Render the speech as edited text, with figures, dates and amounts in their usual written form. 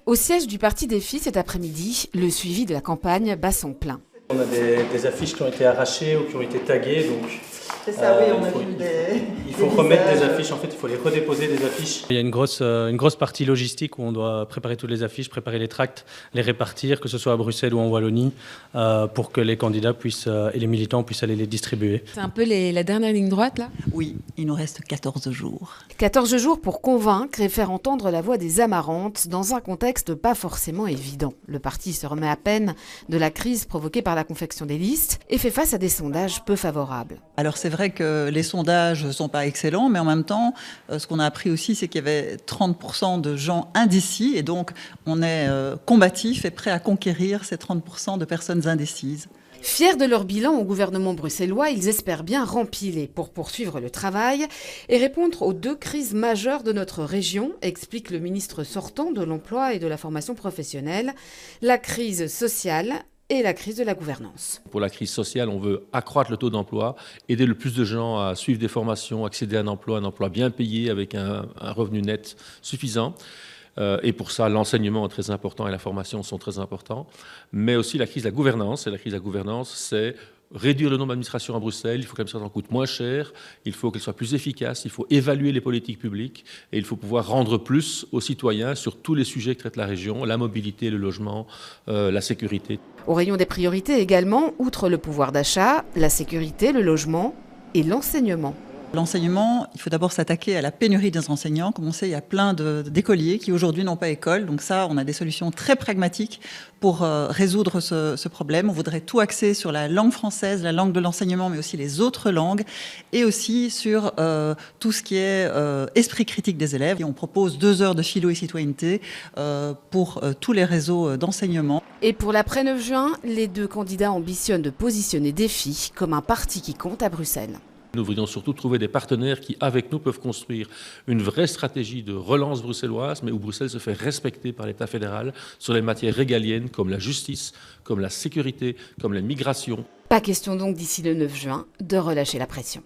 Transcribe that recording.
Au siège du Parti Défi cet après-midi, le suivi de la campagne bat son plein. On a des affiches qui ont été arrachées ou qui ont été taguées, donc c'est ça, oui, on a vu il faut remettre des affiches, en fait il faut les redéposer des affiches. Il y a une grosse partie logistique où on doit préparer toutes les affiches, préparer les tracts, les répartir, que ce soit à Bruxelles ou en Wallonie, pour que les candidats et les militants puissent aller les distribuer. C'est un peu la dernière ligne droite là ? Oui, il nous reste 14 jours. 14 jours pour convaincre et faire entendre la voix des Amarantes dans un contexte pas forcément évident. Le parti se remet à peine de la crise provoquée par la confection des listes et fait face à des sondages peu favorables. Alors c'est vrai que les sondages ne sont pas excellents, mais en même temps, ce qu'on a appris aussi, c'est qu'il y avait 30% de gens indécis, et donc on est combatif et prêt à conquérir ces 30% de personnes indécises. Fiers de leur bilan au gouvernement bruxellois, ils espèrent bien rempiler pour poursuivre le travail et répondre aux deux crises majeures de notre région, explique le ministre sortant de l'Emploi et de la formation professionnelle, la crise sociale et la crise de la gouvernance. Pour la crise sociale, on veut accroître le taux d'emploi, aider le plus de gens à suivre des formations, accéder à un emploi bien payé avec un revenu net suffisant. Et pour ça, l'enseignement est très important et la formation sont très importants. Mais aussi la crise de la gouvernance. Et la crise de la gouvernance, c'est réduire le nombre d'administrations à Bruxelles. Il faut que l'administration coûte moins cher. Il faut qu'elle soit plus efficace. Il faut évaluer les politiques publiques. Et il faut pouvoir rendre plus aux citoyens sur tous les sujets que traite la région, la mobilité, le logement, la sécurité. Au rayon des priorités également, outre le pouvoir d'achat, la sécurité, le logement et l'enseignement. L'enseignement, il faut d'abord s'attaquer à la pénurie des enseignants. Comme on sait, il y a plein d'écoliers qui aujourd'hui n'ont pas école. Donc ça, on a des solutions très pragmatiques pour résoudre ce problème. On voudrait tout axer sur la langue française, la langue de l'enseignement, mais aussi les autres langues, et aussi sur tout ce qui est esprit critique des élèves. Et on propose 2 heures de philo et citoyenneté pour tous les réseaux d'enseignement. Et pour l'après-9 juin, les deux candidats ambitionnent de positionner Défi comme un parti qui compte à Bruxelles. Nous voudrions surtout trouver des partenaires qui, avec nous, peuvent construire une vraie stratégie de relance bruxelloise, mais où Bruxelles se fait respecter par l'État fédéral sur les matières régaliennes comme la justice, comme la sécurité, comme la migration. Pas question donc d'ici le 9 juin de relâcher la pression.